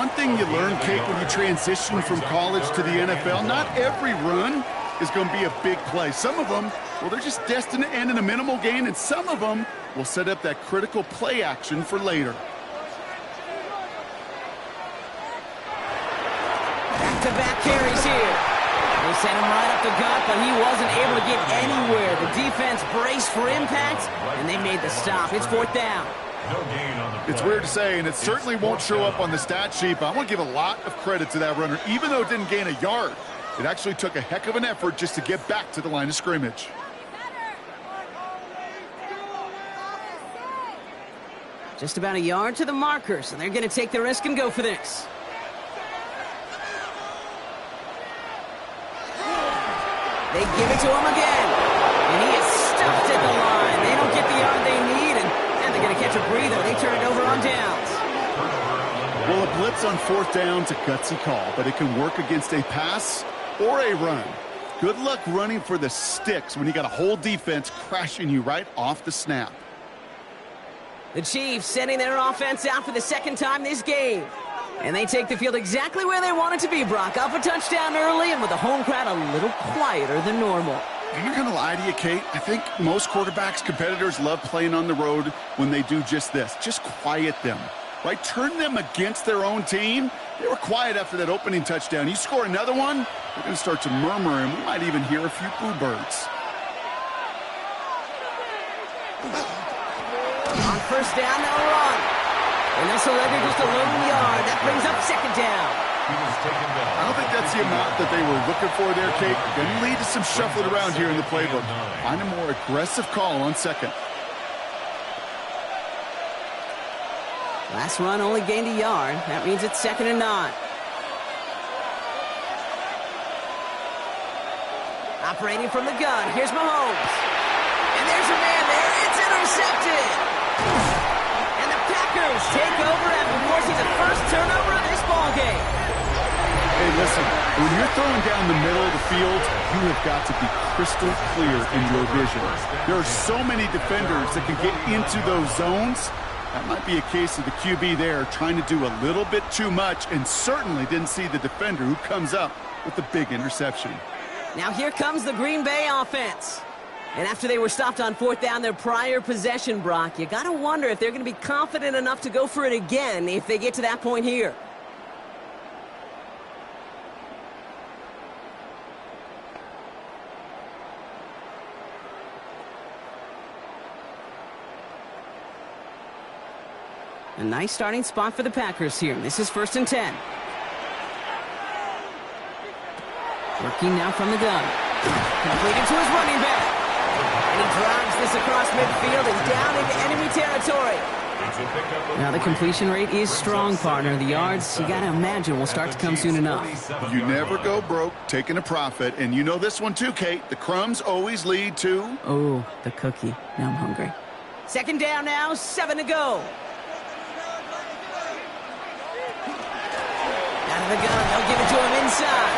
one thing you learn, Kate, when you transition from college to the NFL, not every run is going to be a big play. Some of them, well, they're just destined to end in a minimal gain, and some of them will set up that critical play action for later. Back-to-back carries here. They sent him right up the gut, but he wasn't able to get anywhere. The defense braced for impact, and they made the stop. It's 4th down. It's weird to say, and it certainly won't show up on the stat sheet, but I want to give a lot of credit to that runner. Even though it didn't gain a yard, it actually took a heck of an effort just to get back to the line of scrimmage. Just about a yard to the marker, so they're going to take the risk and go for this. They give it to him again, and he is stuffed at the line. They don't get the yard they need, and they're going to catch a breather. They turn it over on downs. Well, a blitz on 4th down's a gutsy call, but it can work against a pass or a run. Good luck running for the sticks when you got a whole defense crashing you right off the snap. The Chiefs sending their offense out for the 2nd time this game. And they take the field exactly where they want it to be, Brock. Up a touchdown early, and with the home crowd a little quieter than normal. I'm not going to lie to you, Kate. I think most quarterbacks, competitors love playing on the road when they do just this. Just quiet them, right? Turn them against their own team. They were quiet after that opening touchdown. You score another one, they're going to start to murmur, and we might even hear a few boo birds. On 1st down, they'll run. And this will leverage just a lone yard. That brings up 2nd down. I don't think that's the amount that they were looking for there, Kate. Going to lead to some shuffling around here in the playbook. Find a more aggressive call on 2nd. Last run only gained a yard. That means it's 2nd and 9. Operating from the gun. Here's Mahomes. And there's a man there. It's intercepted. And the Packers take over after forcing the first turnover of this ballgame. Hey, listen, when you're throwing down the middle of the field, you have got to be crystal clear in your vision. There are so many defenders that can get into those zones. That might be a case of the QB there trying to do a little bit too much and certainly didn't see the defender who comes up with the big interception. Now here comes the Green Bay offense. And after they were stopped on 4th down their prior possession, Brock, you got to wonder if they're going to be confident enough to go for it again if they get to that point here. A nice starting spot for the Packers here. This is 1st and 10. Working now from the gun. Completed to his running back. And he drives this across midfield and down into enemy territory. Now the completion rate is strong, partner. The yards, you got to imagine, will start to come soon enough. You never go broke taking a profit. And you know this one too, Kate. The crumbs always lead to... Oh, the cookie. Now I'm hungry. 2nd down now, 7 to go. Out of the gun, they'll give it to him inside.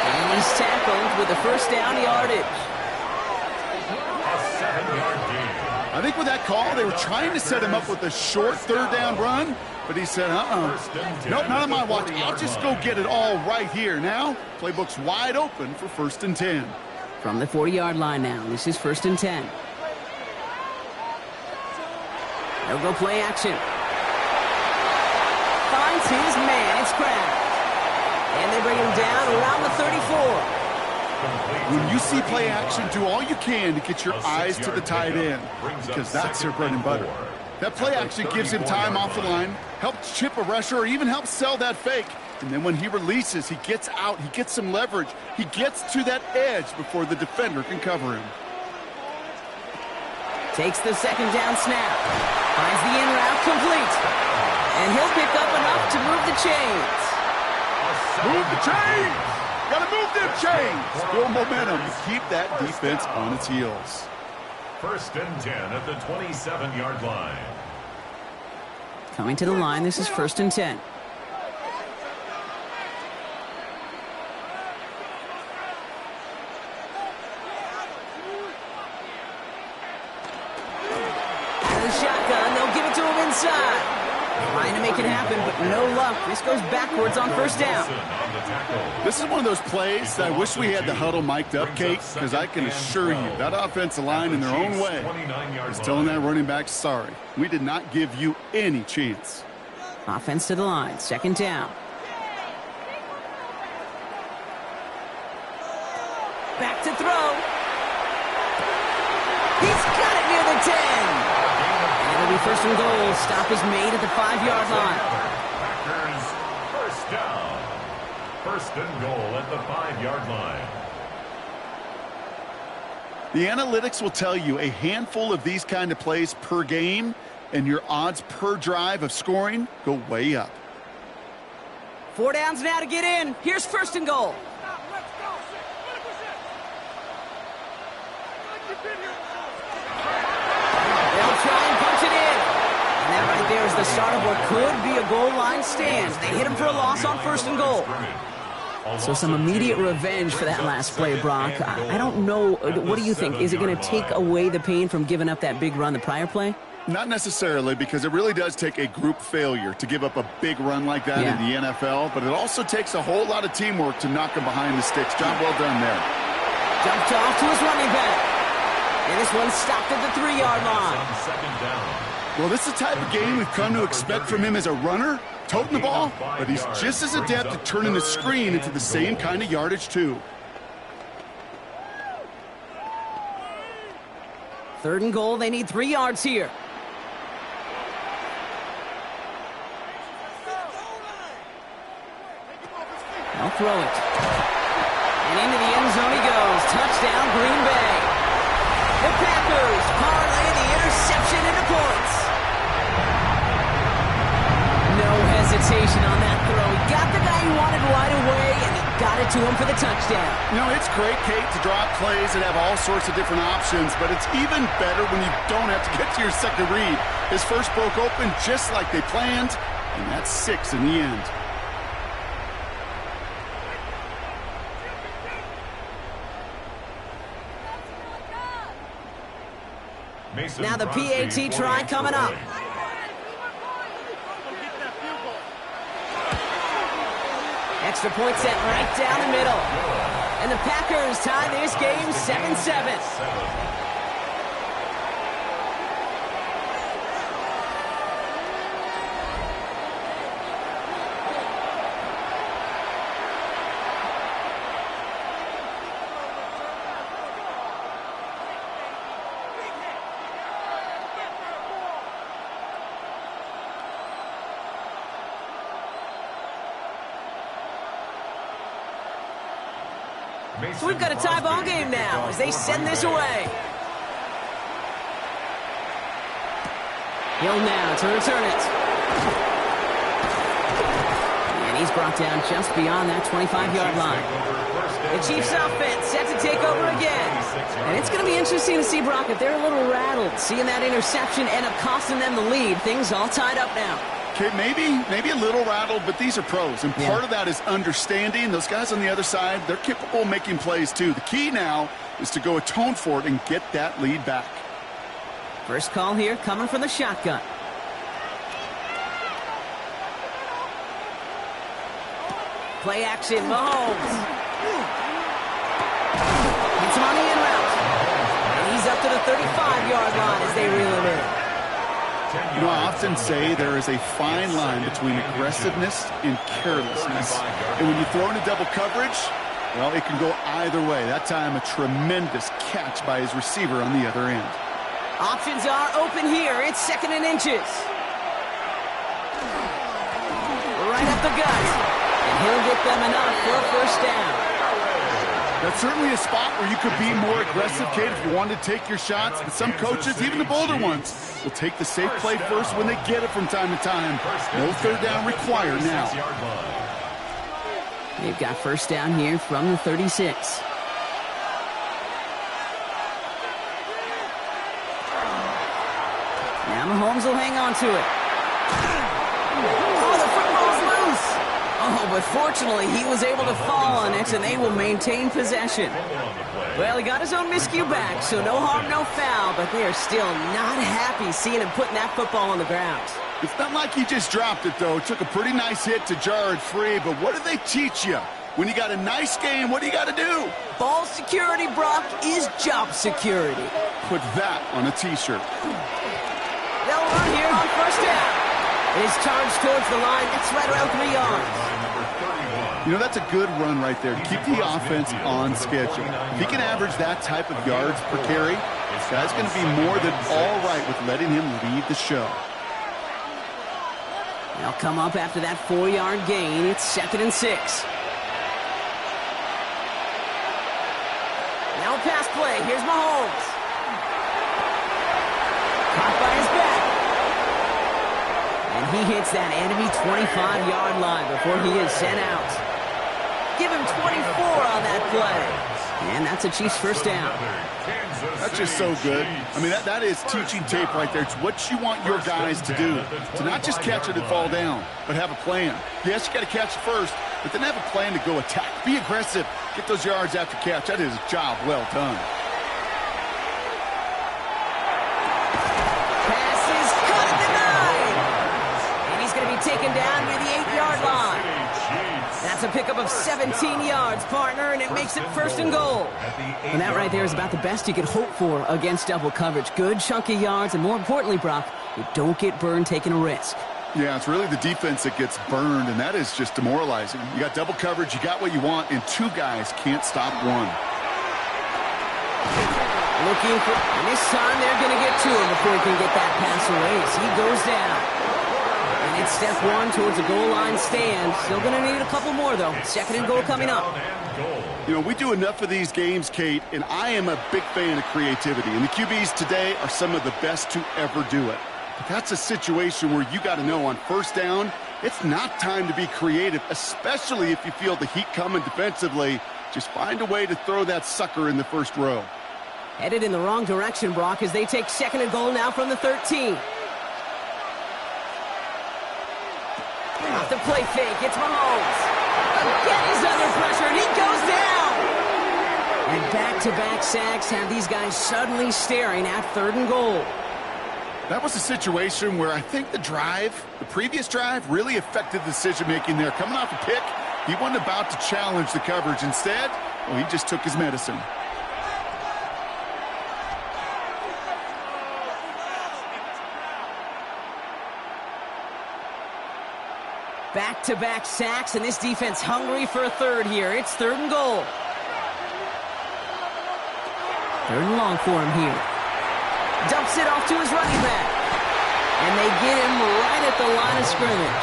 And he's tackled with the 1st down yardage. A 7-yard gain. I think with that call, they were trying to set him up with a short 3rd down run, but he said, nope, not on my watch. I'll just go get it all right here. Now, playbook's wide open for 1st and 10. From the 40-yard line now, this is 1st and 10. They'll go play action. Finds his man, it's Kraft. And they bring him down around the 34. When you see play action, do all you can to get your eyes to the tight end, because that's their bread and butter. That play action gives him time off the line, helps chip a rusher, or even helps sell that fake. And then when he releases, he gets out, he gets some leverage. He gets to that edge before the defender can cover him. Takes the 2nd down snap. Finds the in route complete. And he'll pick up enough to move the chains. Move the chains! Gotta move them chains! Build momentum to keep that defense on its heels. 1st and 10 at the 27-yard line. Coming to the line, this is 1st and 10. Out of the shotgun, they'll give it to him inside. Trying to make it happen, but no luck. This goes backwards on first down. This is one of those plays that I wish we had the huddle mic'd up, Kate, because I can assure you that offensive line in their own way is telling that running back, sorry, we did not give you any chance. Offense to the line, second down. Back to throw. He's got it near the 10. And it'll be first and goal. Stop is made at the 5-yard line. Packers first down. First and goal at the 5-yard line. The analytics will tell you a handful of these kind of plays per game, and your odds per drive of scoring go way up. 4 downs now to get in. Here's first and goal. They'll try and punch it in. And that right there is the start of what could be a goal line stand. They hit him for a loss on first and goal. So some immediate revenge for that last play, Brock. I don't know. What do you think? Is it going to take away the pain from giving up that big run the prior play? Not necessarily, because it really does take a group failure to give up a big run like that in the NFL, but it also takes a whole lot of teamwork to knock him behind the sticks. Job well done there. Jumped off to his running back. And this one stopped at the 3-yard line. Well, this is the type of game we've come to expect from him as a runner, toting the ball, but he's just as adept at turning the screen into the same kind of yardage, too. Third and goal, they need 3 yards here. They'll throw it. And into the end zone he goes. Touchdown, Green Bay. The Packers parlay the interception into points. No hesitation on that throw. He got the guy he wanted right away, and he got it to him for the touchdown. You know, it's great, Kate, to draw up plays that have all sorts of different options, but it's even better when you don't have to get to your second read. His first broke open just like they planned, and that's 6 in the end. Now the PAT try coming up. Extra point set right down the middle. And the Packers tie this game 7-7. So we've got a tie ball game now as they send this away. Hill now to return it. And he's brought down just beyond that 25-yard line. The Chiefs offense set to take over again. And it's going to be interesting to see, Brock, if they're a little rattled, seeing that interception end up costing them the lead. Things all tied up now. Okay, maybe a little rattled, but these are pros, and part of that is understanding. Those guys on the other side, they're capable of making plays too. The key now is to go atone for it and get that lead back. First call here coming from the shotgun. Play action, Mahomes. Hits him on the in route. And he's up to the 35-yard line as they reel him in. You know, I often say there is a fine line between aggressiveness and carelessness. And when you throw into double coverage, well, it can go either way. That time, a tremendous catch by his receiver on the other end. Options are open here. It's 2nd and inches. Right up the gut. And he'll get them enough for a first down. That's certainly a spot where you could be more aggressive, Kate, if you wanted to take your shots. But some coaches, even the bolder ones, will take the safe play first when they get it from time to time. No third down required now. They've got first down here from the 36. Now Mahomes will hang on to it. Oh, the football's loose. Oh, Oh, but fortunately, he was able to fall on it, and they will maintain possession. Well, he got his own miscue back, so no harm, no foul, but they are still not happy seeing him putting that football on the ground. It's not like he just dropped it, though. Took a pretty nice hit to jar it free, but what do they teach you? When you got a nice game, what do you got to do? Ball security, Brock, is job security. Put that on a T-shirt. They'll run here on first down. It is charged towards the line. It's right around 3 yards. You know, that's a good run right there to keep the offense on schedule. If he can average that type of yards per carry, this guy's going to be more than all right with letting him lead the show. They'll come up after that 4-yard gain. It's 2nd and 6. Now pass play. Here's Mahomes. Caught by his back. And he hits that enemy 25-yard line before he is sent out. Give him 24 on that play. And that's a Chiefs first down. That's just so good. I mean, that is teaching tape right there. It's what you want your guys to do. To not just catch it and fall down, but have a plan. Yes, you got to catch it first, but then have a plan to go attack. Be aggressive. Get those yards after catch. That is a job well done. Pass is caught at the 9. And he's going to be taken down near the 8-yard line. That's a pickup of 17 yards, partner, and it makes it 1st and goal. And that right there is about the best you could hope for against double coverage. Good chunky yards, and more importantly, Brock, you don't get burned taking a risk. Yeah, it's really the defense that gets burned, and that is just demoralizing. You got double coverage, you got what you want, and 2 guys can't stop one. Looking for, and this time they're going to get to him before he can get that pass away as he goes down. And it's step 1 towards the goal line stand. Still going to need a couple more, though. 2nd and goal coming up. You know, we do enough of these games, Kate, and I am a big fan of creativity. And the QBs today are some of the best to ever do it. But that's a situation where you got to know on first down, it's not time to be creative, especially if you feel the heat coming defensively. Just find a way to throw that sucker in the first row. Headed in the wrong direction, Brock, as they take 2nd and goal now from the 13. Off the play fake, it's Mahomes. Again, he's under pressure, and he goes down. And back-to-back sacks have these guys suddenly staring at 3rd and goal. That was a situation where I think the previous drive, really affected the decision-making there. Coming off a pick, he wasn't about to challenge the coverage. Instead, well, he just took his medicine. Back-to-back sacks, and this defense hungry for a 3rd here. It's 3rd and goal. 3rd and long for him here. Dumps it off to his running back. And they get him right at the line of scrimmage.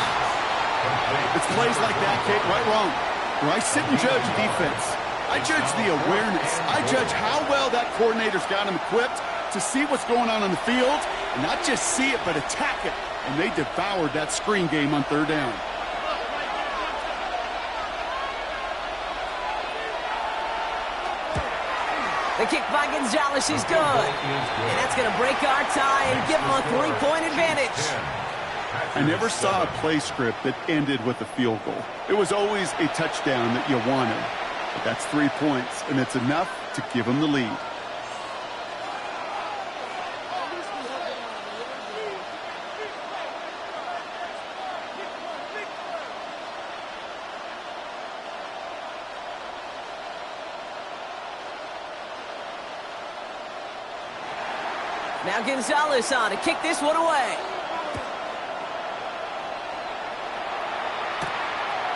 It's plays like that, Kate, right wrong. Where I sit and judge defense. I judge the awareness. I judge how well that coordinator's got him equipped to see what's going on the field, and not just see it, but attack it. And they devoured that screen game on 3rd down. The kick by Gonzalez is good. And that's going to break our tie and give them a 3-point advantage. I never saw a play script that ended with a field goal. It was always a touchdown that you wanted. But that's 3 points, and it's enough to give them the lead. Now Gonzalez on to kick this one away.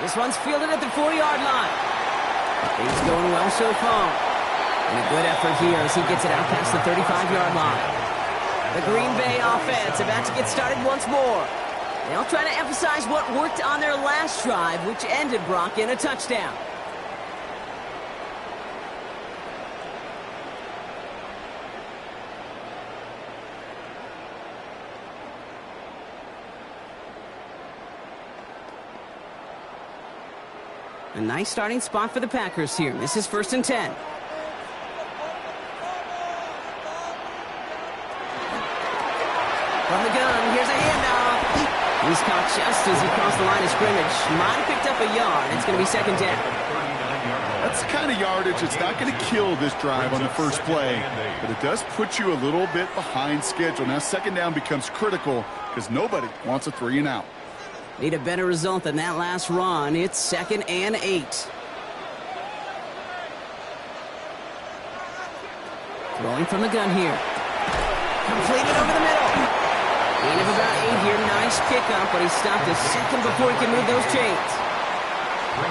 This one's fielded at the 4-yard line. Things going well so far. And a good effort here as he gets it out past the 35-yard line. The Green Bay offense about to get started once more. They'll try to emphasize what worked on their last drive, which ended, Brock, in a touchdown. A nice starting spot for the Packers here. This is 1st and 10. From the gun, here's a handoff. He's caught just as he crossed the line of scrimmage. Might have picked up a yard. It's going to be second down. That's the kind of yardage it's not going to kill this drive on the first play, but it does put you a little bit behind schedule. Now second down becomes critical because nobody wants a 3 and out. Need a better result than that last run. It's 2nd and 8. Throwing from the gun here. Completed over the middle. Gain of about 8 here. Nice pickup, but he stopped a second before he can move those chains.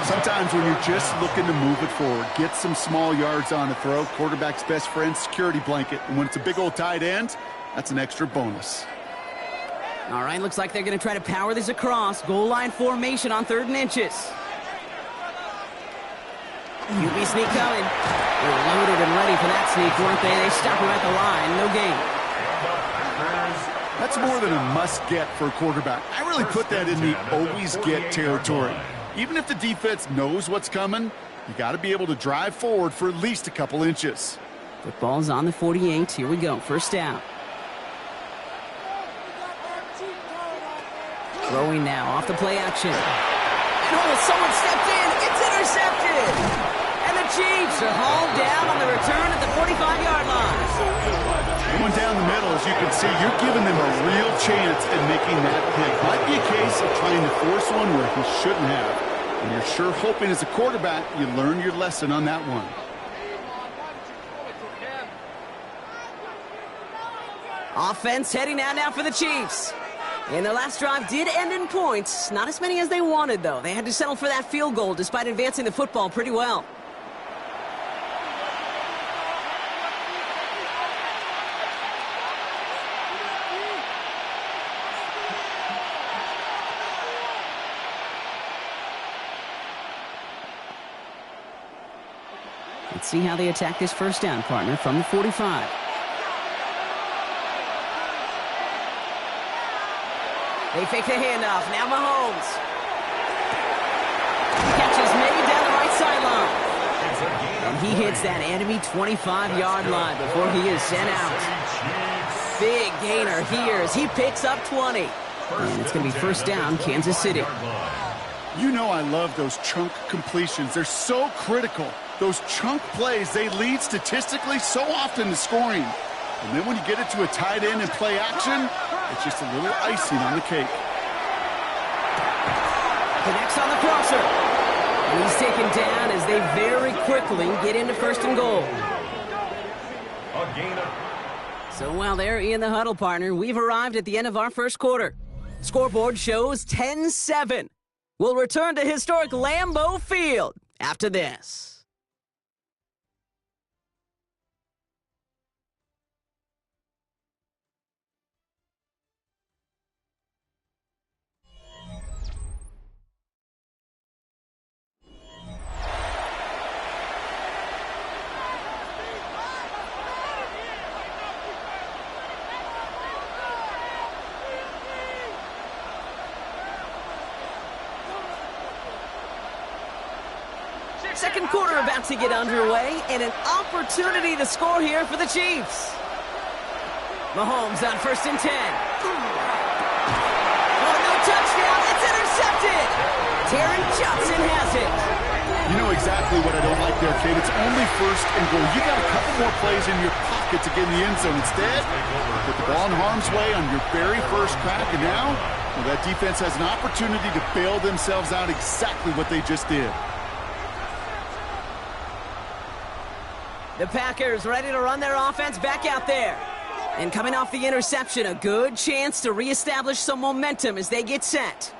Sometimes when you're just looking to move it forward, get some small yards on the throw. Quarterback's best friend, security blanket. And when it's a big old tight end, that's an extra bonus. All right, looks like they're going to try to power this across. Goal line formation on 3rd and inches. QB sneak coming. They were loaded and ready for that sneak, weren't they? They stop him at the line. No gain. That's more than a must-get for a quarterback. I really put that in the always-get territory. Even if the defense knows what's coming, you got to be able to drive forward for at least a couple inches. Football's on the 48. Here we go. First down. Throwing now off the play action. And someone stepped in. It's intercepted. And the Chiefs are hauled down on the return at the 45-yard line. Going down the middle, as you can see, you're giving them a real chance at making that pick. Might be a case of trying to force one where he shouldn't have. And you're sure hoping as a quarterback you learn your lesson on that one. Offense heading out now for the Chiefs. And their last drive did end in points. Not as many as they wanted, though. They had to settle for that field goal despite advancing the football pretty well. Let's see how they attack this first down, partner, from the 45. They fake the handoff. Now Mahomes. Catches made down the right sideline. And he hits that enemy 25-yard line before he is sent out. Big gainer here as he picks up 20. And it's going to be first down, Kansas City. You know I love those chunk completions. They're so critical. Those chunk plays, they lead statistically so often to scoring. And then when you get it to a tight end and play action, it's just a little icing on the cake. Connects on the crosser. And he's taken down as they very quickly get into 1st and goal. So while they're in the huddle, partner, we've arrived at the end of our first quarter. Scoreboard shows 10-7. We'll return to historic Lambeau Field after this. Second quarter about to get underway, and an opportunity to score here for the Chiefs. Mahomes on 1st and 10. Oh, no touchdown. It's intercepted. Taron Johnson has it. You know exactly what I don't like there, Kate. It's only 1st and goal. You got a couple more plays in your pocket to get in the end zone. Instead, put the ball in harm's way on your very first crack, and now well, that defense has an opportunity to bail themselves out exactly what they just did. The Packers ready to run their offense back out there. And coming off the interception, a good chance to reestablish some momentum as they get set.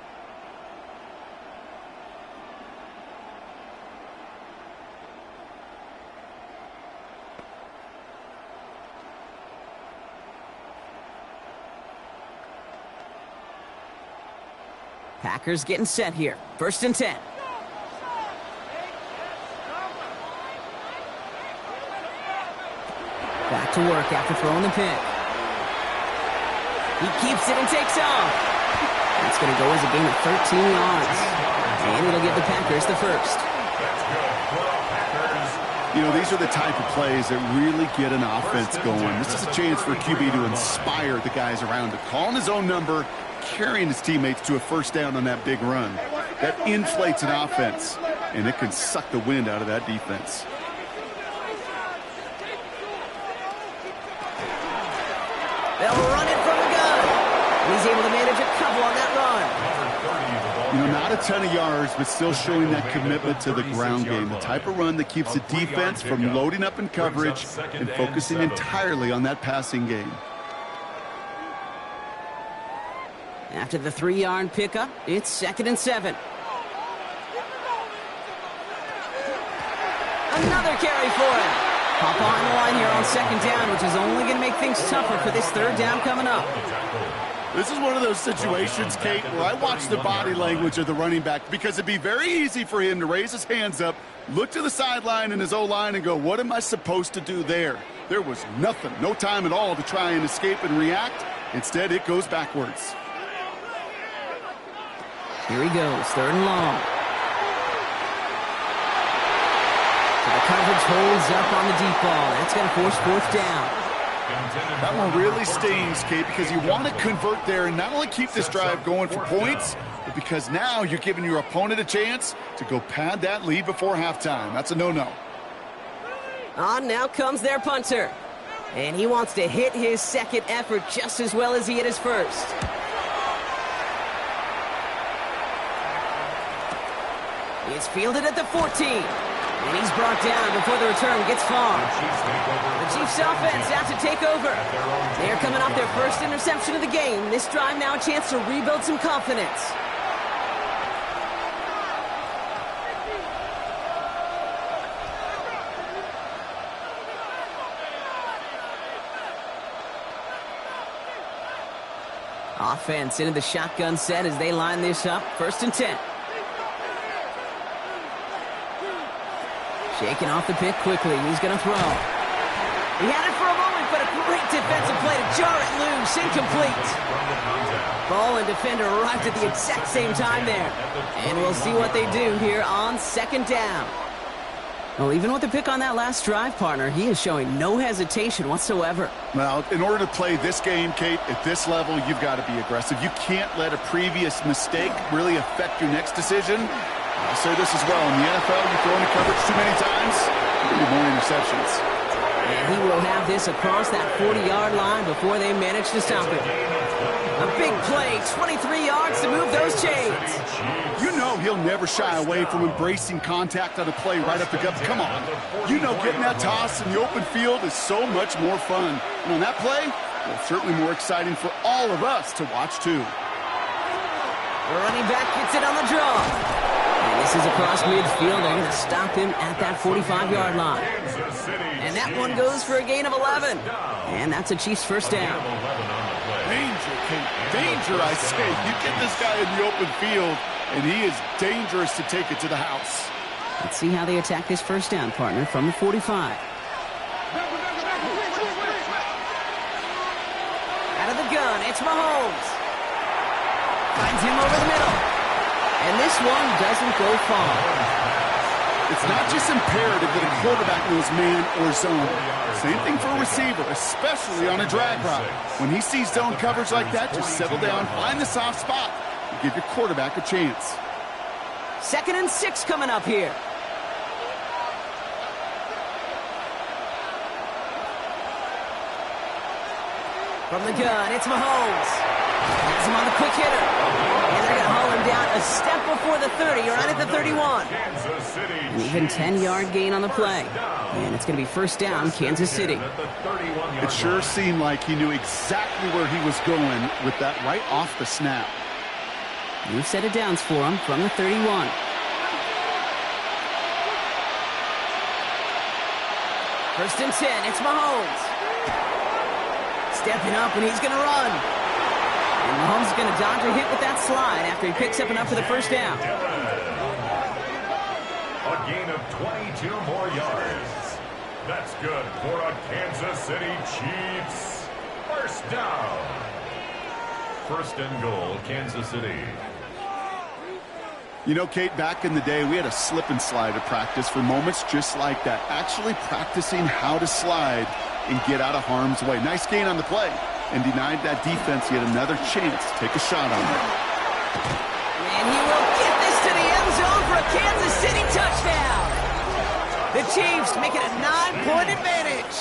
Packers getting set here. 1st and 10. Back to work after throwing the pick. He keeps it and takes off. That's going to go as a gain of 13 yards. And it'll give the Packers the first. You know, these are the type of plays that really get an offense going. This is a chance for QB to inspire the guys around him. Calling his own number, carrying his teammates to a first down on that big run. That inflates an offense, and it can suck the wind out of that defense. They'll run it from the gun. He's able to manage a couple on that run. You know, not a ton of yards, but still showing that commitment to the ground game. The type of run that keeps the defense from loading up in coverage and focusing entirely on that passing game. After the 3-yard pickup, it's 2nd and 7. Another carry for him. Hop on the line here on 2nd down, which is only going to make things tougher for this 3rd down coming up. This is one of those situations, Kate, where I watch the body language of the running back, because it'd be very easy for him to raise his hands up, look to the sideline in his O-line and go, what am I supposed to do there? There was nothing, no time at all to try and escape and react. Instead, it goes backwards. Here he goes, 3rd and long. So the coverage holds up on the deep ball. That's going to force 4th down. That one really stings, Kate, because you want to convert there and not only keep this drive going for points, but because now you're giving your opponent a chance to go pad that lead before halftime. That's a no-no. On now comes their punter. And he wants to hit his 2nd effort just as well as he hit his 1st. It's fielded at the 14. And he's brought down before the return gets far. The Chiefs offense out to take over. They're coming off their 1st interception of the game. This drive now a chance to rebuild some confidence. Offense into the shotgun set as they line this up. 1st and 10. Shaking off the pick quickly. He's going to throw. He had it for a moment, but a great defensive play to jar it loose. Incomplete. Ball and defender arrived at the exact same time there. And we'll see what they do here on 2nd down. Well, even with the pick on that last drive, partner, he is showing no hesitation whatsoever. Well, in order to play this game, Kate, at this level, you've got to be aggressive. You can't let a previous mistake really affect your next decision. I'll say this as well. In the NFL, you throw into coverage too many times, you get more interceptions. And he will have this across that 40-yard line before they manage to stop it. A big play, 23 yards to move those chains. You know he'll never shy away from embracing contact on a play right up the gut. Come on. You know getting that toss in the open field is so much more fun. And on that play, well, certainly more exciting for all of us to watch, too. The running back gets it on the draw. And this is across midfield. They're going to stop him at that 45-yard line. And that one goes for a gain of 11. And that's a Chiefs 1st down. Danger, Kate. Danger, I say. You get this guy in the open field, and he is dangerous to take it to the house. Let's see how they attack this 1st down, partner, from the 45. Out of the gun, it's Mahomes. Finds him over the middle. And this one doesn't go far. It's not just imperative that a quarterback knows man or zone. Same thing for a receiver, especially on a drag route. When he sees zone coverage like that, just settle down, find the soft spot, and give your quarterback a chance. 2nd and 6 coming up here. From the gun, it's Mahomes. Has him on the quick hitter. And they're going to haul him down a step before the 30, right at the 31. An even 10-yard gain on the play. And it's going to be 1st down, Kansas City. It sure seemed like he knew exactly where he was going with that right off the snap. New set of downs for him from the 31. First and 10, it's Mahomes. Stepping up, and he's going to run. And Mahomes is going to dodge a hit with that slide after he picks up enough for the 1st down. A gain of 22 more yards. That's good for a Kansas City Chiefs. 1st down. 1st and goal, Kansas City. You know, Kate, back in the day, we had a slip and slide at practice for moments just like that. Actually practicing how to slide and get out of harm's way. Nice gain on the play. and denied that defense yet another chance to take a shot on it. And he will get this to the end zone for a Kansas City touchdown. The Chiefs make it a 9-point advantage.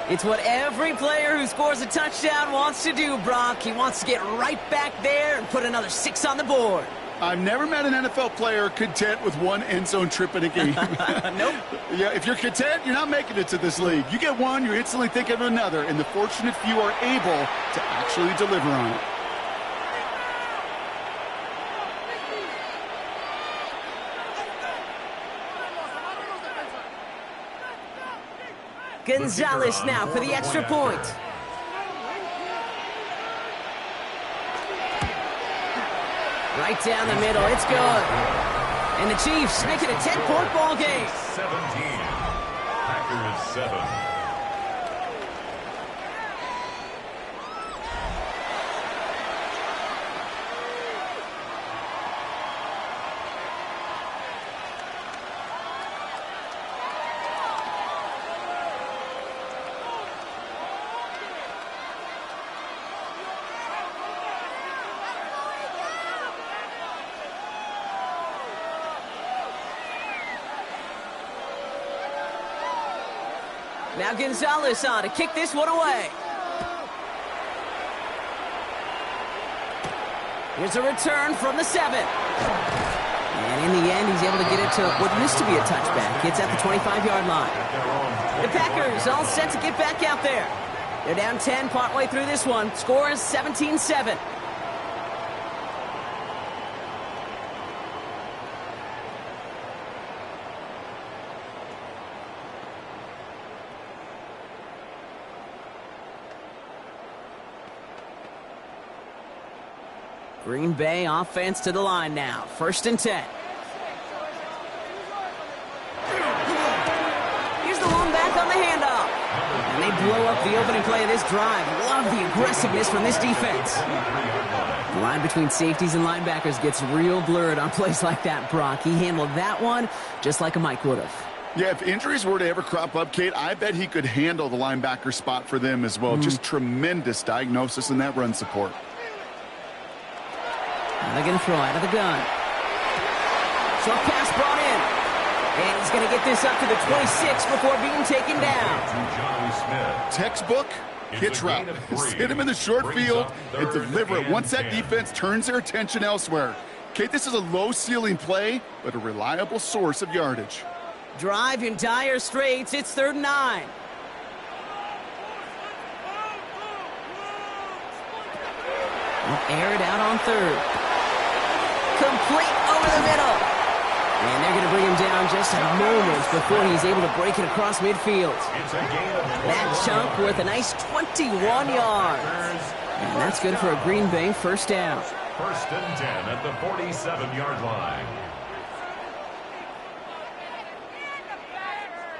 It's what every player who scores a touchdown wants to do, Brock. He wants to get right back there and put another 6 on the board. I've never met an NFL player content with one end zone trip in a game. Nope. Yeah, if you're content, you're not making it to this league. You get one, you're instantly thinking of another, and the fortunate few are able to actually deliver on it. Gonzalez now for the extra point. Right down the middle, it's good. And the Chiefs make it a 10-point ball game. 17. Packers 7. Now Gonzalez on to kick this one away. Here's a return from the 7. And in the end, he's able to get it to what used to be a touchback. It's at the 25-yard line. The Packers all set to get back out there. They're down 10 partway through this one. Score is 17-7. Green Bay offense to the line now. 1st and 10. Here's the one back on the handoff. And they blow up the opening play of this drive. Love the aggressiveness from this defense. The line between safeties and linebackers gets real blurred on plays like that, Brock. He handled that one just like a Mike would have. Yeah, if injuries were to ever crop up, Kate, I bet he could handle the linebacker spot for them as well. Just tremendous diagnosis in that run support. Now they're going to throw out of the gun. Short pass brought in. And he's going to get this up to the 26 before being taken down. Textbook hitch route. Hit him in the short field and deliver it once that defense turns their attention elsewhere. Kate, this is a low-ceiling play, but a reliable source of yardage. Drive in dire straits. It's 3rd and 9. They'll air it out on 3rd. Complete over the middle. And they're going to bring him down just a moment before he's able to break it across midfield. That chunk worth a nice 21 yards. And that's good for a Green Bay 1st down. 1st and 10 at the 47-yard line.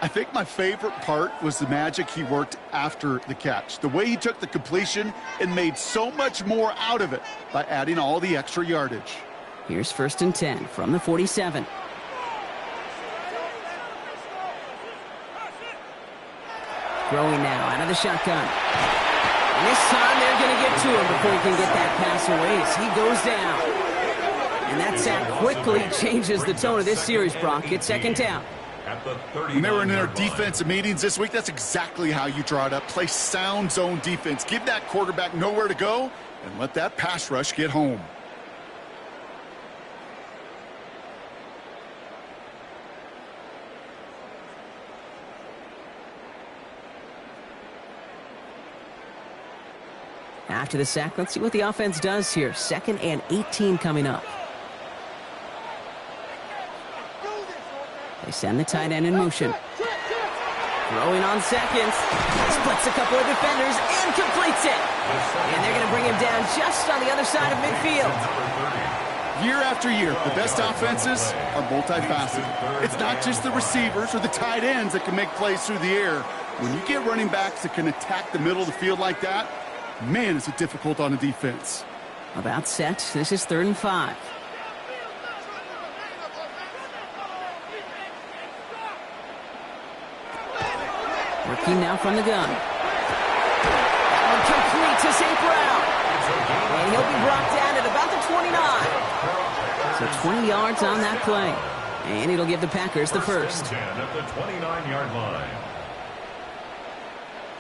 I think my favorite part was the magic he worked after the catch. The way he took the completion and made so much more out of it by adding all the extra yardage. Here's 1st and 10 from the 47. Throwing now out of the shotgun. And this time they're going to get to him before he can get that pass away as he goes down. And that sack quickly changes the tone of this series, Brock. It's 2nd down. When they were in their defensive meetings this week, that's exactly how you draw it up. Play sound zone defense. Give that quarterback nowhere to go and let that pass rush get home. After the sack, let's see what the offense does here. 2nd and 18 coming up. They send the tight end in motion. Throwing on seconds. Splits a couple of defenders and completes it. And they're going to bring him down just on the other side of midfield. Year after year, the best offenses are multifaceted. It's not just the receivers or the tight ends that can make plays through the air. When you get running backs that can attack the middle of the field like that, man, is it difficult on a defense. About set. This is 3rd and 5. Working now from the gun. to St. Brown. And he'll be brought down at about the 29. So 20 yards on that play. And it'll give the Packers the first. 10 at the 29-yard line.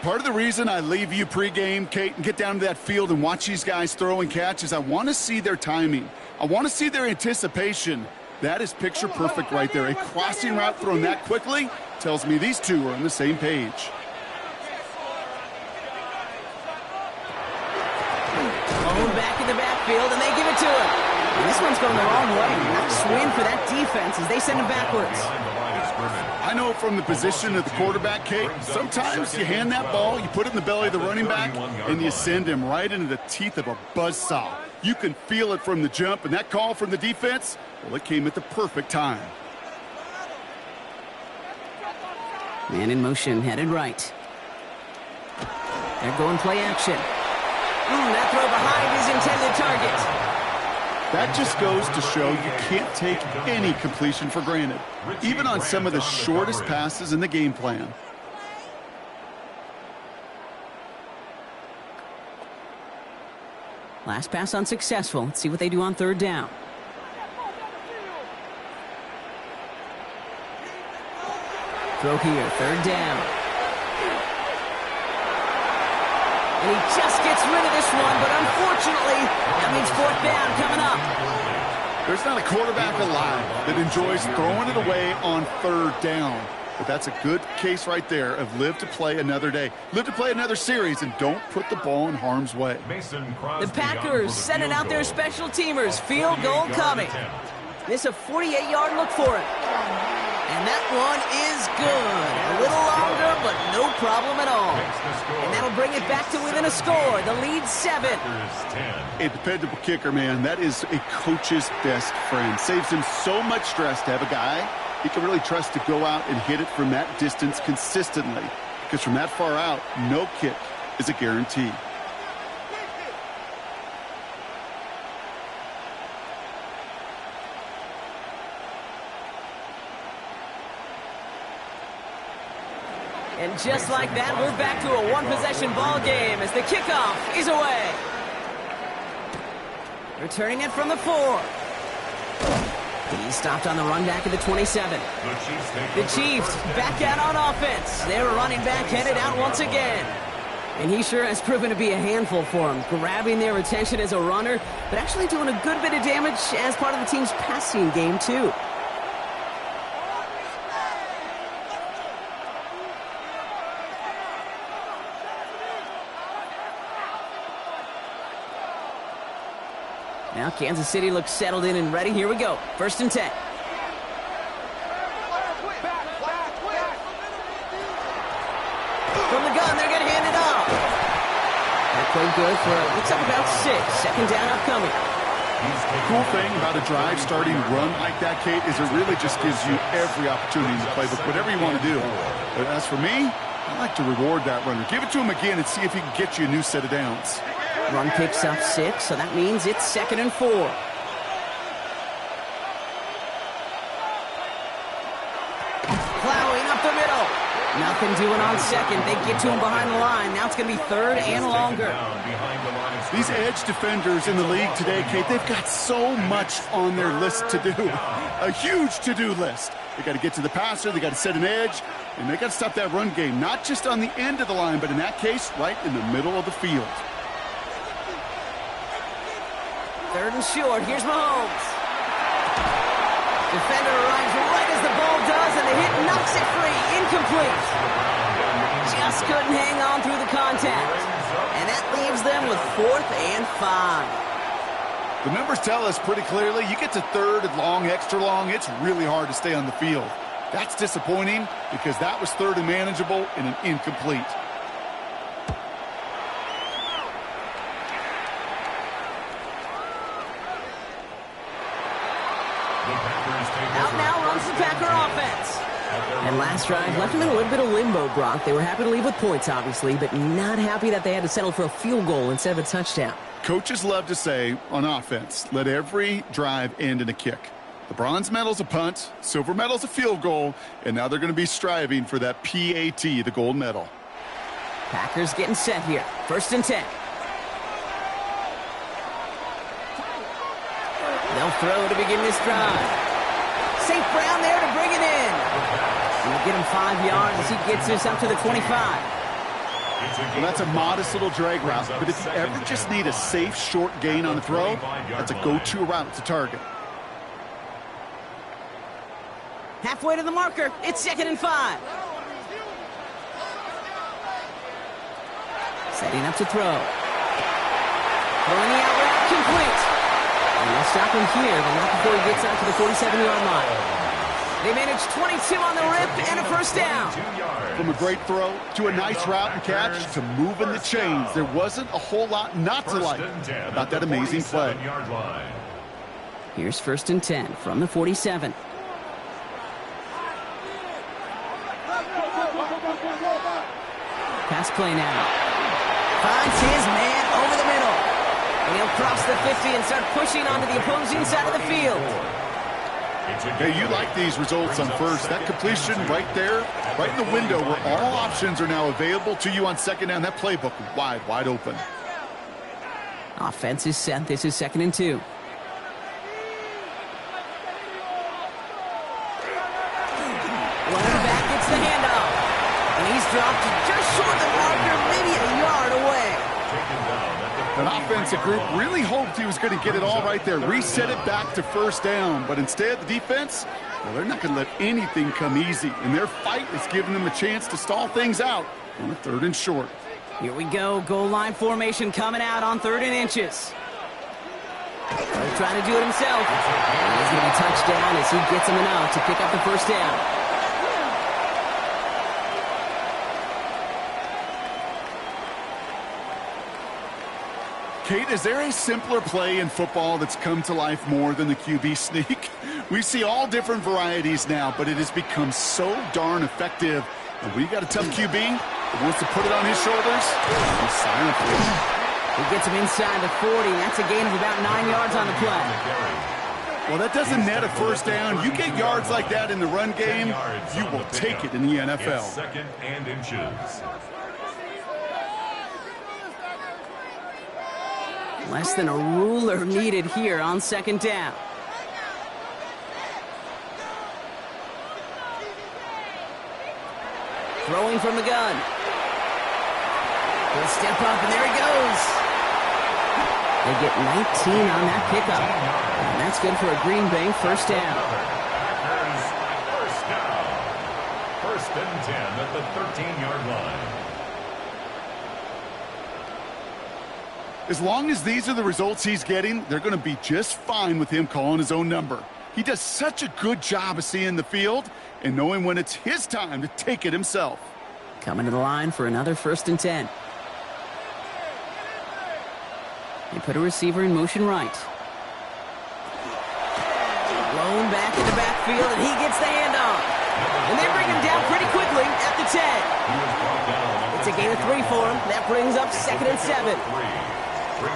Part of the reason I leave you pregame, Kate, and get down to that field and watch these guys throw and catch is I want to see their timing. I want to see their anticipation. That is picture perfect right there. A crossing route thrown that quickly tells me these two are on the same page. Back in the backfield, and they give it to him. And this one's going the wrong way. Nice win for that defense as they send him backwards. I know from the position of the quarterback, Kate, sometimes you hand that ball, you put it in the belly of the running back, and you send him right into the teeth of a buzzsaw. You can feel it from the jump, and that call from the defense, well, it came at the perfect time. Man in motion, headed right. They're going play action. That throw behind his intended target. That just goes to show you can't take any completion for granted, even on some of the shortest passes in the game plan. Last pass unsuccessful. Let's see what they do on third down. Throw here, third down. And he just gets rid of this one, but unfortunately, that means fourth down coming up. There's not a quarterback alive that enjoys throwing it away on third down. But that's a good case right there of live to play another day. Live to play another series and don't put the ball in harm's way. The Packers sending out their special teamers. Field goal coming. This is a 48-yard look for it. And that one is good. A little longer, but no problem at all. And that'll bring it back to within a score. The lead 7. A dependable kicker, man. That is a coach's best friend. Saves him so much stress to have a guy he can really trust to go out and hit it from that distance consistently. Because from that far out, no kick is a guarantee. And just like that, we're back to a one-possession ball game as the kickoff is away. Returning it from the 4. He stopped on the run back at the 27. The Chiefs back out on offense. They're running back headed out once again. And he sure has proven to be a handful for him, grabbing their attention as a runner, but actually doing a good bit of damage as part of the team's passing game, too. Now Kansas City looks settled in and ready. Here we go. 1st and 10. From the gun, they're going to hand it off. That played good for, looks like about 6. 2nd down upcoming. The cool thing about a drive starting run like that, Kate, is it really just gives you every opportunity to play whatever you want to do. But as for me, I like to reward that runner. Give it to him again and see if he can get you a new set of downs. Run picks up 6, so that means it's 2nd and 4. Plowing up the middle. Nothing doing on 2nd. They get to him behind the line. Now it's going to be 3rd and longer. These edge defenders in the league today, Kate, they've got so much on their list to do. A huge to-do list. They got to get to the passer, they got to set an edge, and they got to stop that run game. Not just on the end of the line, but in that case, right in the middle of the field. 3rd and short. Here's Mahomes. Defender arrives right as the ball does, and the hit knocks it free. Incomplete. Just couldn't hang on through the contact. And that leaves them with 4th and 5. The numbers tell us pretty clearly, you get to 3rd and long, extra long, it's really hard to stay on the field. That's disappointing because that was 3rd and manageable and an incomplete. Out now runs the Packer offense. And last drive left them in a little bit of limbo, Brock. They were happy to leave with points, obviously, but not happy that they had to settle for a field goal instead of a touchdown. Coaches love to say, on offense, let every drive end in a kick. The bronze medal's a punt, silver medal's a field goal, and now they're going to be striving for that PAT, the gold medal. Packers getting set here. 1st and 10. throw to begin this drive. St. Brown there to bring it in. He'll get him 5 yards as he gets this up to the 25. Well, that's a modest little drag route, but if you ever just need a safe, short gain on the throw, that's a go-to route to target. Halfway to the marker, it's 2nd and 5. Setting up to throw. Throwing the out route, complete. And they'll stop him here, but not before he gets out to the 47-yard line. They managed 22 on the rip and a first down. From a great throw to a nice route and catch to moving the chains, there wasn't a whole lot not to like about that amazing play. Here's 1st and 10 from the 47. Pass play now. Finds his man over the middle. And he'll cross the 50 and start pushing onto the opposing side of the field. Hey, you like these results on first. That completion right there, right in the window where all options are now available to you on 2nd down. That playbook wide open. Offense is set. This is 2nd and 2. Running back gets the handoff. And he's dropped just short of the marker, maybe a yard away. An offensive group really hoped he was going to get it all right there, reset it back to 1st down. But instead, the defense, well, they're not going to let anything come easy. And their fight is giving them a chance to stall things out on a 3rd and short. Here we go. Goal line formation coming out on 3rd and inches. He's trying to do it himself. And he's going to be touched down as he gets him enough to pick up the 1st down. Kate, is there a simpler play in football that's come to life more than the QB sneak? We see all different varieties now, but it has become so darn effective. And when you got a tough QB that wants to put it on his shoulders, he's silent for it. He gets him inside the 40. That's a gain of about 9 yards on the play. Well, that doesn't net a 1st down. You get yards like that in the run game, you will take it in the NFL. 2nd and inches. Less than a ruler needed here on 2nd down. Throwing from the gun. He'll step up, and there he goes. They get 19 on that pickup. And that's good for a Green Bay 1st down. First down. 1st and 10 at the 13-yard line. As long as these are the results he's getting, they're going to be just fine with him calling his own number. He does such a good job of seeing the field and knowing when it's his time to take it himself. Coming to the line for another 1st and 10. They put a receiver in motion right. Blown back in the backfield, and he gets the handoff. And they bring him down pretty quickly at the 10. It's a gain of 3 for him. That brings up 2nd and 7.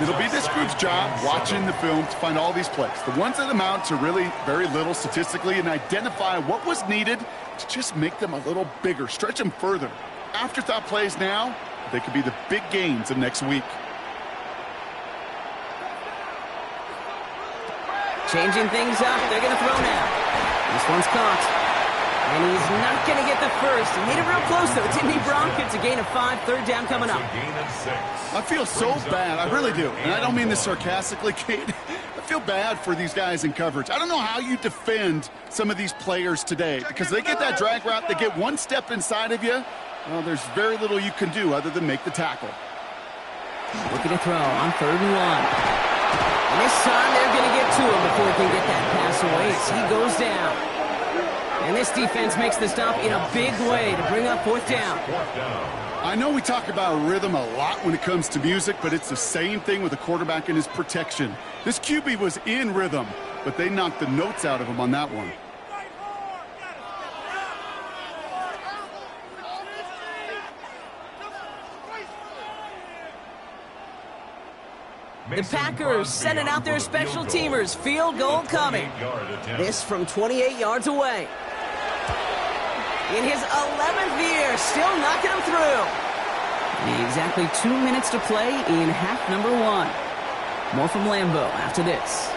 It'll be this group's job watching the film to find all these plays, the ones that amount to really very little statistically, and identify what was needed to just make them a little bigger, stretch them further. Afterthought plays now, they could be the big gains of next week. Changing things up. They're going to throw now. This one's caught. And he's not going to get the first. He made it real close, though. Didn't he, Bronk? It's a gain of 5, 3rd down coming up. I feel so bad. I really do. And I don't mean this sarcastically, Kate. I feel bad for these guys in coverage. I don't know how you defend some of these players today because they get that drag route, they get one step inside of you. Well, there's very little you can do other than make the tackle. Looking to throw on 3rd and 1. And this time they're going to get to him before he can get that pass away as he goes down. And this defense makes the stop in a big way to bring up 4th down. I know we talk about rhythm a lot when it comes to music, but it's the same thing with a quarterback and his protection. This QB was in rhythm, but they knocked the notes out of him on that one. The Packers sending out their special teamers. Field goal coming. This from 28 yards away. In his 11th year, still knocking him through. Exactly 2 minutes to play in half number 1. More from Lambeau after this.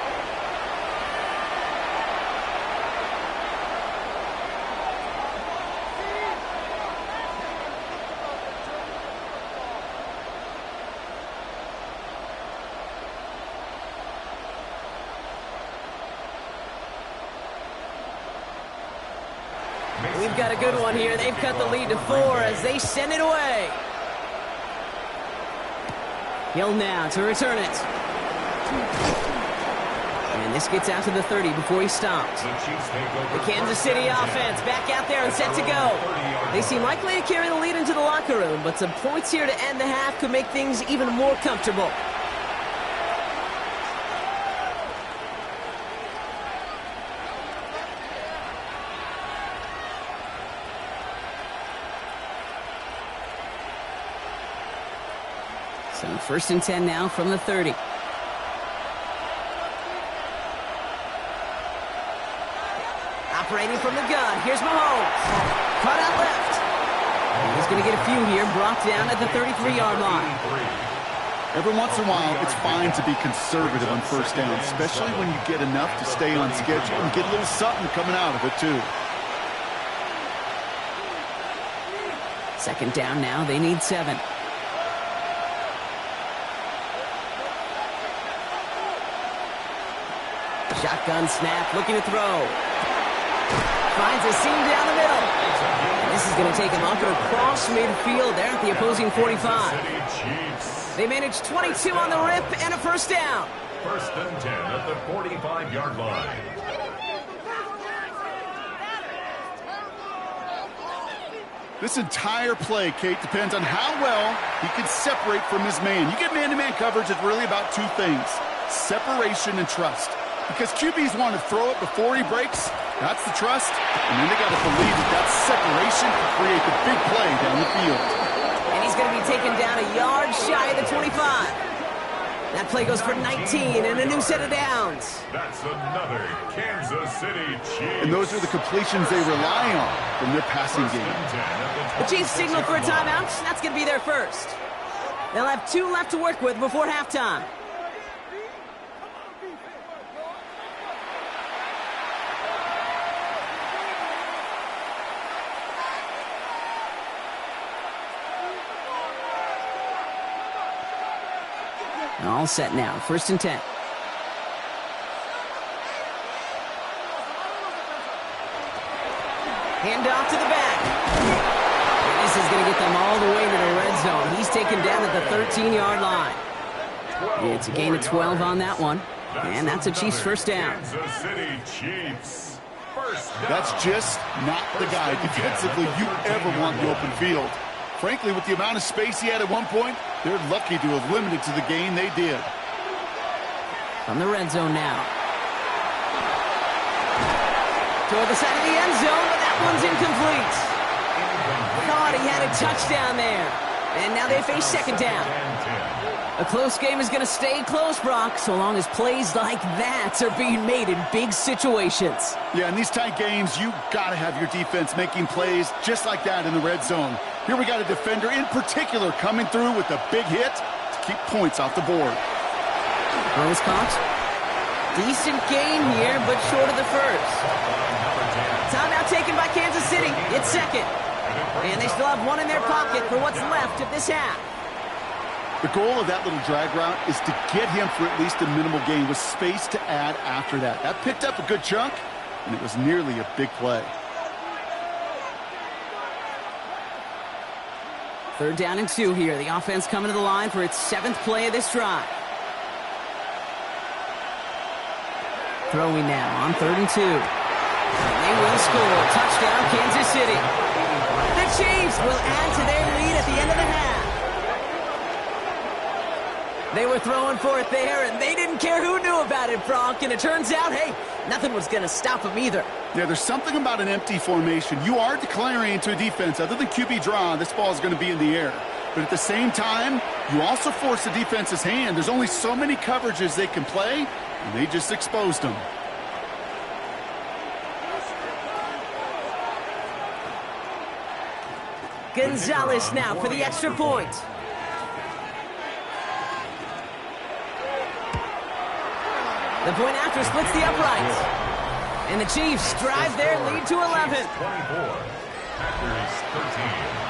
We've got a good one here. They've cut the lead to 4 as they send it away. Hill now to return it. And this gets out to the 30 before he stopped. The Kansas City offense back out there and set to go. They seem likely to carry the lead into the locker room, but some points here to end the half could make things even more comfortable. So 1st and 10 now from the 30. Operating from the gun. Here's Mahomes. Cut out left. He's going to get a few here, brought down at the 33-yard line. Every once in a while, it's fine to be conservative on 1st down, especially when you get enough to stay on schedule and get a little something coming out of it, too. 2nd down now. They need 7. Shotgun snap, looking to throw. Finds a seam down the middle. And this is going to take him up and across midfield there at the opposing 45. They managed 22 on the rip and a 1st down. 1st and 10 at the 45-yard line. This entire play, Kate, depends on how well he can separate from his man. You get man-to-man coverage, it's really about 2 things: separation and trust. Because QBs want to throw it before he breaks. That's the trust. And then they got to believe that separation can create the big play down the field. And he's going to be taken down a yard shy of the 25. That play goes for 19 and a new set of downs. That's another Kansas City Chiefs. And those are the completions they rely on from their passing game. The Chiefs signal for a timeout. That's going to be their first. They'll have 2 left to work with before halftime. All set now. 1st and 10. Hand off to the back. And this is going to get them all the way to the red zone. He's taken down at the 13-yard line. It's a gain of 12 on that one. And that's a Chiefs 1st down. Kansas City Chiefs. First down. That's just not the guy defensively you ever want in the open field. Frankly, with the amount of space he had at one point, they're lucky to have limited to the gain they did. From the red zone now. Toward the side of the end zone, but that one's incomplete. Thought he had a touchdown there. And now they face 2nd down. A close game is going to stay close, Brock, so long as plays like that are being made in big situations. Yeah, in these tight games, you got to have your defense making plays just like that in the red zone. Here we got a defender in particular coming through with a big hit to keep points off the board. Well, it's caught. Decent gain here, but short of the 1st. Timeout taken by Kansas City. It's 2nd. And they still have 1 in their pocket for what's left of this half. The goal of that little drag route is to get him for at least a minimal gain with space to add after that. That picked up a good chunk, and it was nearly a big play. 3rd down and 2 here. The offense coming to the line for its 7th play of this drive. Throwing now on 3rd and 2. They will score. Touchdown, Kansas City. The Chiefs will add to their lead at the end of the half. They were throwing for it there, and they didn't care who knew about it, Brock. And it turns out, hey, nothing was going to stop them either. Yeah, there's something about an empty formation. You are declaring to a defense, other than QB draw, this ball is going to be in the air. But at the same time, you also force the defense's hand. There's only so many coverages they can play, and they just exposed them. Gonzalez now for the extra point. The point after splits the uprights. And the Chiefs drive their lead to 11. 24. Packers 13.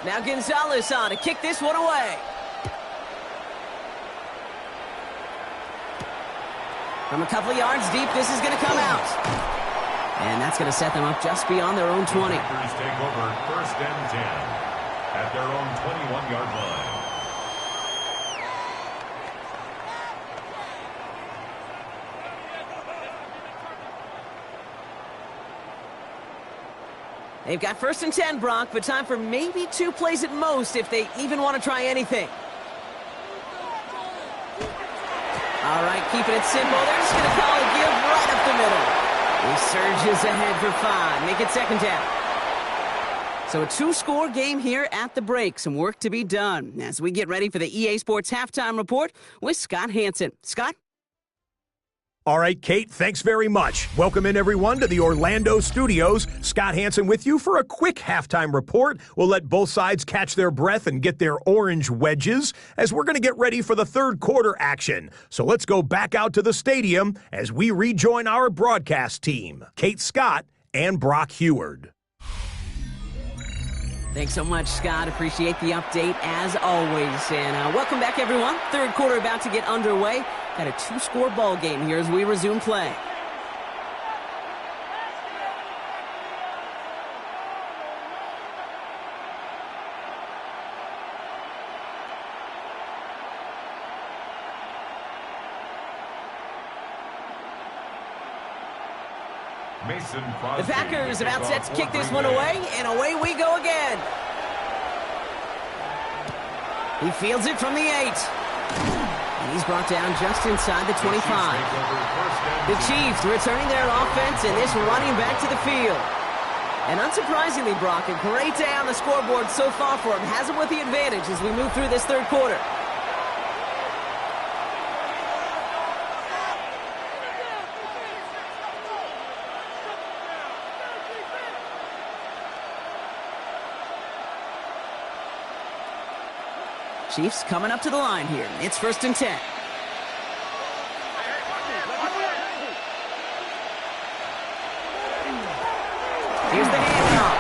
Now Gonzalez on to kick this one away. From a couple of yards deep, this is going to come out. And that's going to set them up just beyond their own 20. Packers take over 1st and 10 at their own 21-yard line. They've got 1st and 10, Brock, but time for maybe 2 plays at most if they even want to try anything. All right, keeping it simple. They're just going to call a give right up the middle. He surges ahead for 5. Make it 2nd down. So a 2-score game here at the break. Some work to be done as we get ready for the EA Sports Halftime Report with Scott Hansen. Scott? All right, Kate, thanks very much. Welcome in, everyone, to the Orlando studios. Scott Hansen with you for a quick halftime report. We'll let both sides catch their breath and get their orange wedges as we're going to get ready for the third quarter action. So let's go back out to the stadium as we rejoin our broadcast team, Kate Scott and Brock Heward. Thanks so much, Scott. Appreciate the update as always. And welcome back, everyone. Third quarter about to get underway. Got a 2-score ball game here as we resume play. The Packers about set to kick this one away, and away we go again. He fields it from the 8. And he's brought down just inside the 25. The Chiefs returning their offense, and this running back to the field. And unsurprisingly, Brock, a great day on the scoreboard so far for him. Has him with the advantage as we move through this third quarter. Chiefs coming up to the line here. It's 1st and 10. Here's the handoff.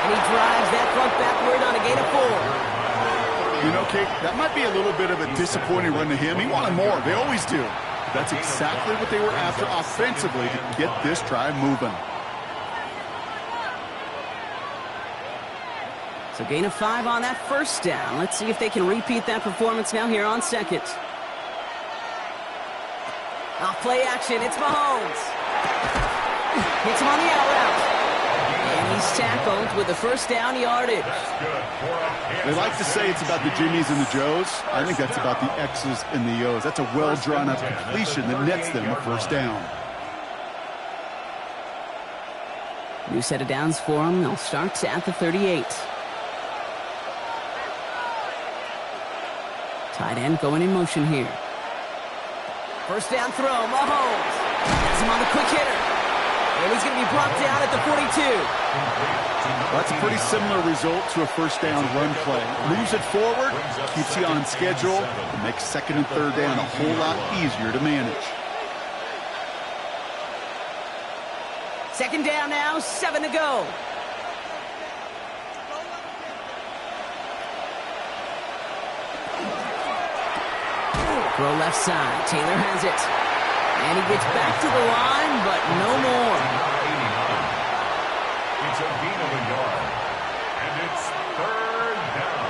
And he drives that front backward on a gain of 4. You know, Kate, that might be a little bit of a disappointing run to him. He wanted more. They always do. But that's exactly what they were after offensively to get this drive moving. So gain of 5 on that 1st down. Let's see if they can repeat that performance now here on 2nd. Off play action, it's Mahomes. Hits him on the out route. And he's tackled with the 1st down yardage. They like to say it's about the Jimmies and the Joes. I think that's about the X's and the O's. That's a well-drawn-up completion that nets them a 1st down. New set of downs for them. They'll start at the 38. Tight end going in motion here. 1st down throw, Mahomes. Has him on the quick hitter. And he's going to be brought down at the 42. Well, that's a pretty similar result to a 1st down run play. Moves it forward, keeps you on schedule, and makes 2nd and 3rd down a whole lot easier to manage. 2nd down now, 7 to go. Throw left side. Taylor has it. And he gets back to the line, but no more. It's a gain of a yard. And it's 3rd down.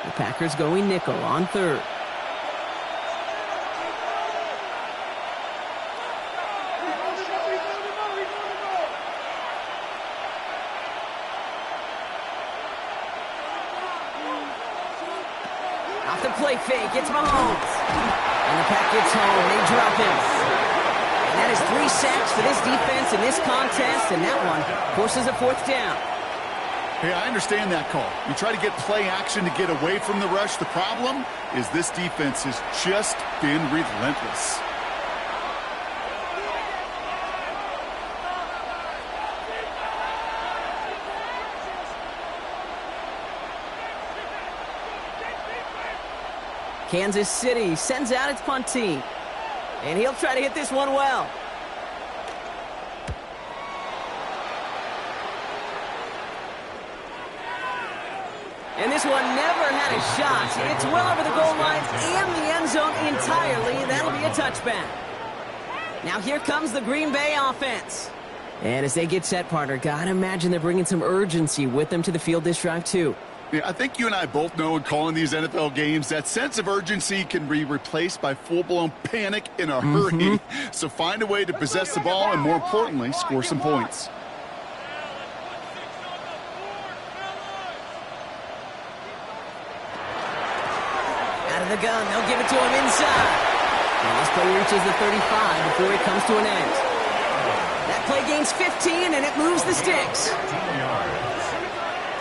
The Packers going nickel on 3rd. Off the play fake, it's Mahomes. And the pack gets home, they drop him. And that is 3 sacks for this defense in this contest, and that one forces a 4th down. Hey, I understand that call. You try to get play action to get away from the rush. The problem is this defense has just been relentless. Kansas City sends out its punt team. And he'll try to hit this one well. And this one never had a shot. It's well over the goal line and the end zone entirely. That'll be a touchback. Now here comes the Green Bay offense. And as they get set, partner, gotta imagine they're bringing some urgency with them to the field this drive, too. Yeah, I think you and I both know in calling these NFL games that sense of urgency can be replaced by full-blown panic in a hurry. So find a way to possess the ball and, more importantly, score some points. Out of the gun, they'll give it to him inside. And this play reaches the 35 before it comes to an end. That play gains 15, and it moves the sticks. 15 yards.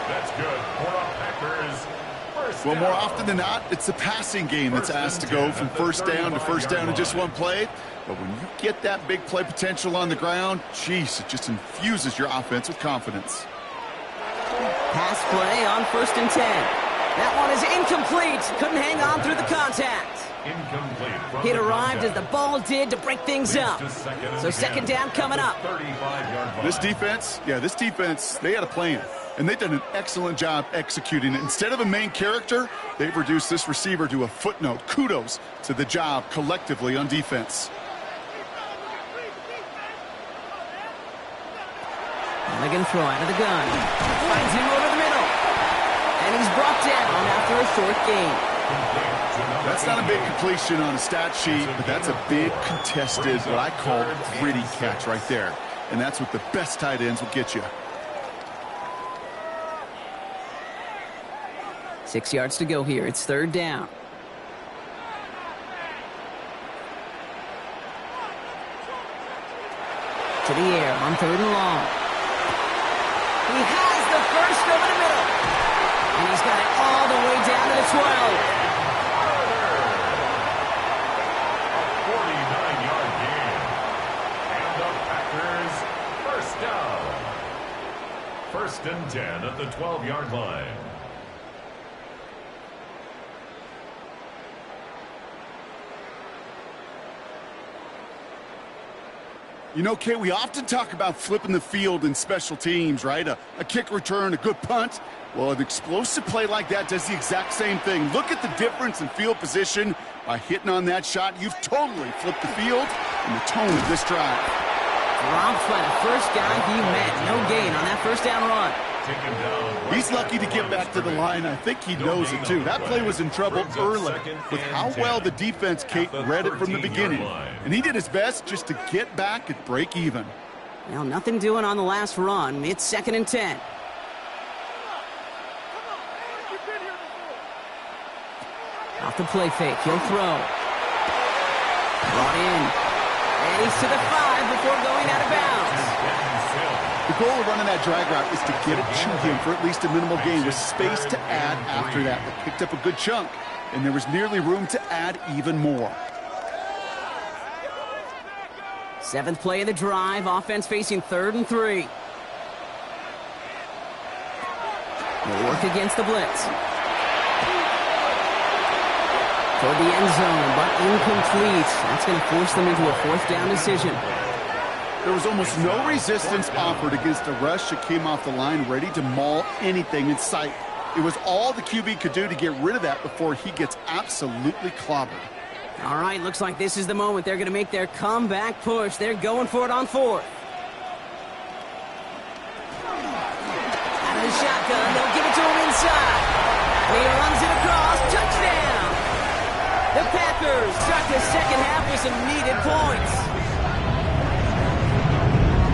That's good for a Packers. Well, more often than not, it's the passing game that's asked to go from first down to first down in just one play. But when you get that big play potential on the ground, geez, it just infuses your offense with confidence. Pass play on 1st and 10. That one is incomplete. Couldn't hang on through the contact. Incomplete. It arrived as the ball did to break things up. So second down coming up. This defense, they had a plan. And they've done an excellent job executing it. Instead of a main character, they've reduced this receiver to a footnote. Kudos to the job collectively on defense. Mulligan throw out of the gun. Finds him over the middle. And he's brought down after a short gain. That's not a big completion on a stat sheet, but that's a big contested, what I call gritty catch right there. And that's what the best tight ends will get you. 6 yards to go here. It's third down. To the air on 3rd and long. He has the first over the middle. And he's got it all the way down to the 12. 49-yard gain. And the Packers first down. 1st and 10 at the 12-yard line. You know, Kay, we often talk about flipping the field in special teams, right? A kick return, a good punt. Well, an explosive play like that does the exact same thing. Look at the difference in field position. By hitting on that shot, you've totally flipped the field and the tone of this drive. Dropped by the first guy he met. No gain on that first down run. He's lucky to get back to the line. I think he knows it, too. That play was in trouble early with how well the defense, Kate, read it from the beginning. And he did his best just to get back and break even. Well, nothing doing on the last run. It's 2nd and 10. Off the play fake. He'll throw. Brought in. And he's to the 5 before going out of bounds. The goal of running that drag route is to get it to him for at least a minimal gain with space to add after that. They picked up a good chunk, and there was nearly room to add even more. 7th play of the drive. Offense facing 3rd and 3. They'll work against the blitz. Toward the end zone, but incomplete. That's going to force them into a 4th down decision. There was almost no resistance offered against a rush that came off the line ready to maul anything in sight. It was all the QB could do to get rid of that before he gets absolutely clobbered. All right, looks like this is the moment they're going to make their comeback push. They're going for it on 4th. Out of the shotgun, they'll give it to him inside. He runs it across, touchdown! The Packers start the second half with some needed points.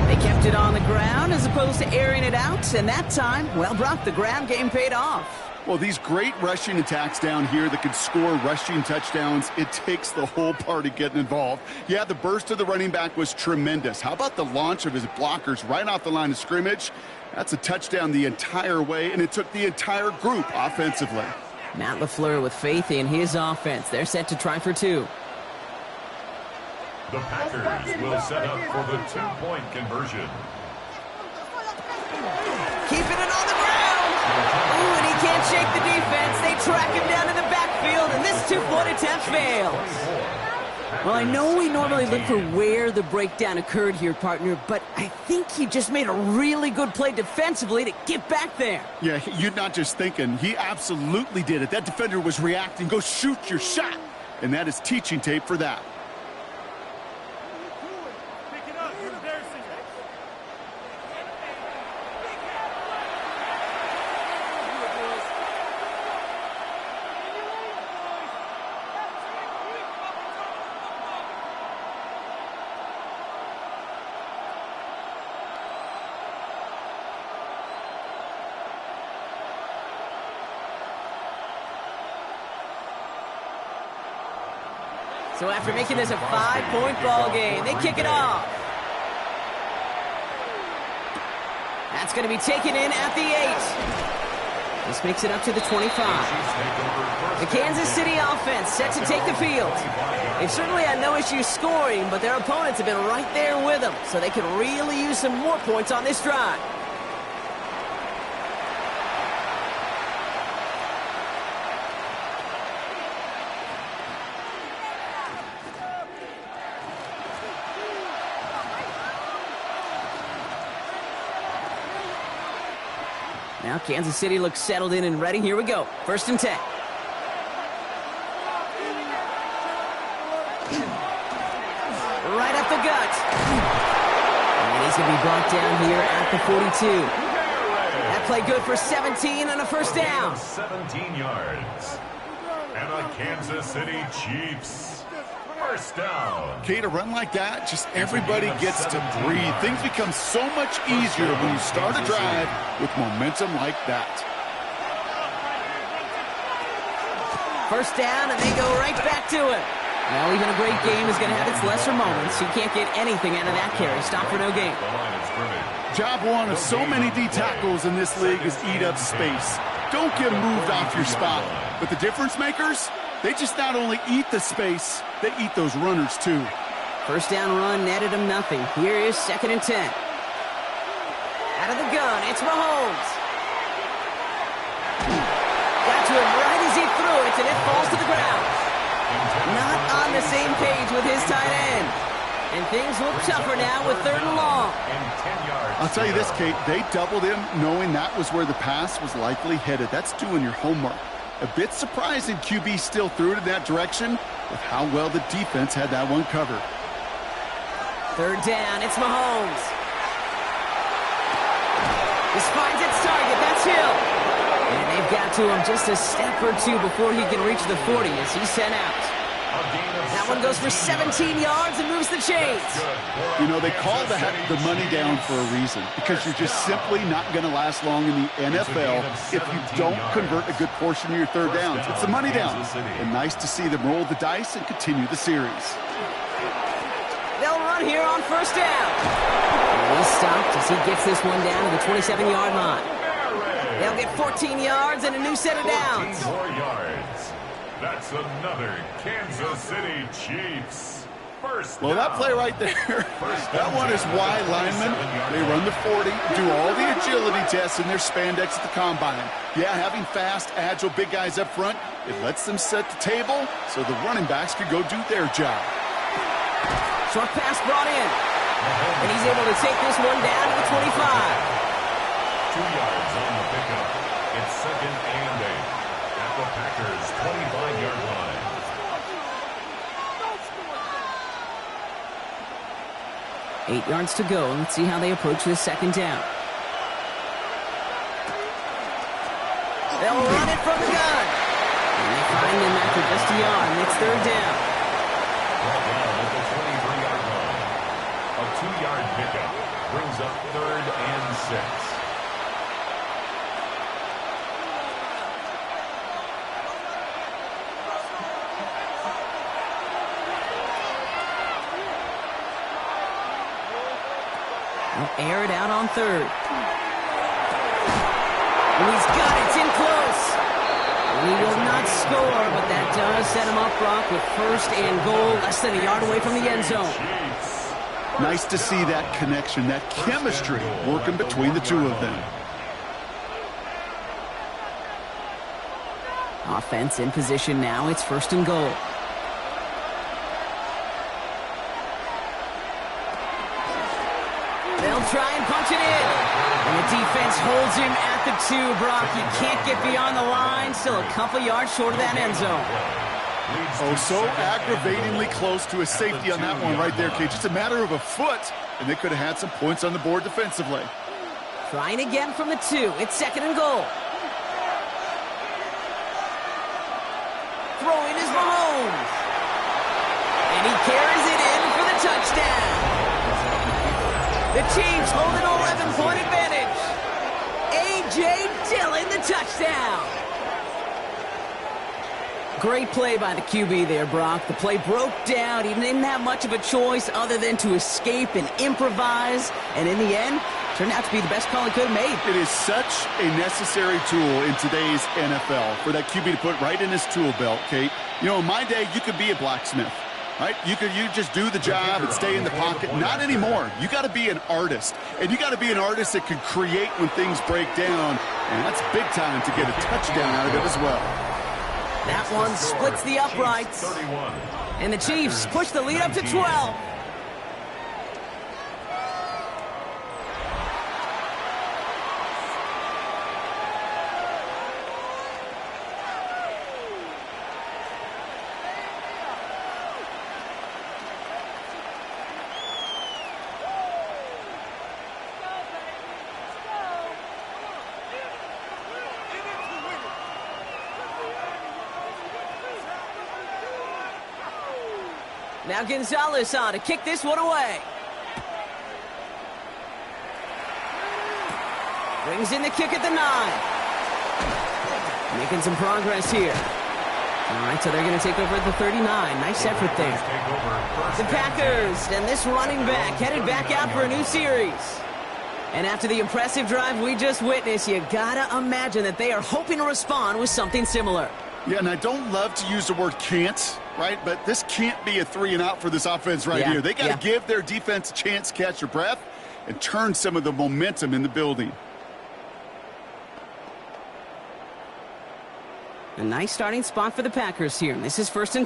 They kept it on the ground as opposed to airing it out, and that time, well, Brock, the ground game paid off. Well, these great rushing attacks down here that could score rushing touchdowns, it takes the whole party getting involved. Yeah, the burst of the running back was tremendous. How about the launch of his blockers right off the line of scrimmage? That's a touchdown the entire way, and it took the entire group offensively. Matt LaFleur with faith in his offense. They're set to try for 2. The Packers will set up for the 2-point conversion. Keeping it on the ground. Ooh, and he can't shake the defense. They track him down in the backfield, and this 2-point attempt fails. Well, I know we normally look for where the breakdown occurred here, partner, but I think he just made a really good play defensively to get back there. Yeah, you're not just thinking. He absolutely did it. That defender was reacting. Go shoot your shot. And that is teaching tape for that. So after making this a 5-point ball game, they kick it off. That's going to be taken in at the 8. This makes it up to the 25. The Kansas City offense set to take the field. They've certainly had no issue scoring, but their opponents have been right there with them, so they could really use some more points on this drive. Now Kansas City looks settled in and ready. Here we go. 1st and 10. Right up the gut. And he's going to be brought down here at the 42. That play good for 17 and a first down. 17 yards. And the Kansas City Chiefs. First down. Kate, a run like that, just everybody gets to breathe. Things become so much easier when you start a drive with momentum like that. First down, and they go right back to it. Well, even a great game is going to have its lesser moments. You can't get anything out of that carry. Stop for no gain. Job one of so many D tackles in this league is eat up space. Don't get moved off your spot. But the difference makers, they just not only eat the space, they eat those runners too. First down run netted him nothing. Here is 2nd and 10. Out of the gun, it's Mahomes. Got to him right as he threw it, and it falls to the ground. Not on the same page with his tight end. And things look tougher now with 3rd and long. I'll tell you this, Kate, they doubled him knowing that was where the pass was likely headed. That's doing your homework. A bit surprising QB still threw it in that direction with how well the defense had that one covered. 3rd down, it's Mahomes. This finds its target, that's Hill. And they've got to him just a step or two before he can reach the 40 as he's sent out. That one goes for 17 yards and moves the chains. You know, they call that the money down for a reason, because you're just simply not going to last long in the NFL if you don't convert a good portion of your 3rd downs. It's the money down. And nice to see them roll the dice and continue the series. They'll run here on 1st down. And he's stopped as he gets this one down to the 27-yard line. They'll get 14 yards and a new set of downs. 14 more yards. That's another Kansas City Chiefs. First down. Well, that play right there, that one is wide linemen. They run the 40, do all the agility tests in their spandex at the combine. Yeah, having fast, agile, big guys up front, it lets them set the table so the running backs can go do their job. Short pass brought in. And he's able to take this one down to the 25. 2 yards on the pickup. It's 2nd and 8 at the Packers' 25-yard line. Eight yards to go. Let's see how they approach this 2nd down. They'll run it from the gun. And they find him after just a yard. And it's 3rd down. Brought down at the 23-yard line. A 2-yard pickup brings up 3rd and 6. They'll air it out on 3rd. And he's got it. It's in close. And he will not score, but that does set him up, Brock, with 1st and goal, less than a yard away from the end zone. Nice to see that connection, that chemistry working between the two of them. Offense in position now. It's 1st and goal. try and punch it in. And the defense holds him at the 2, Brock. He can't get beyond the line. Still a couple yards short of that end zone. Oh, so aggravatingly close to a safety on that one right there, Kate. Just a matter of a foot, and they could have had some points on the board defensively. Trying again from the 2. It's 2nd and goal. Throwing is Mahomes. And he carries it in for the touchdown. The Chiefs hold an 11-point advantage. A.J. Dillon, the touchdown. Great play by the QB there, Brock. The play broke down. He didn't have much of a choice other than to escape and improvise. And in the end, turned out to be the best call he could have made. It is such a necessary tool in today's NFL for that QB to put right in his tool belt, Kate. You know, in my day, you could be a blacksmith, right? You just do the job and stay in the pocket. Not anymore. You got to be an artist. And you got to be an artist that can create when things break down. And that's big time to get a touchdown out of it as well. That one splits the uprights. And the Chiefs push the lead up to 12. Now Gonzalez on to kick this one away. Brings in the kick at the 9. Making some progress here. All right, so they're going to take over at the 39. Nice effort there. The Packers and this running back headed back out for a new series. And after the impressive drive we just witnessed, you got to imagine that they are hoping to respond with something similar. Yeah, and I don't love to use the word can't, right? But this can't be a 3-and-out for this offense right here. They got to give their defense a chance to catch their breath and turn some of the momentum in the building. A nice starting spot for the Packers here. This is 1st and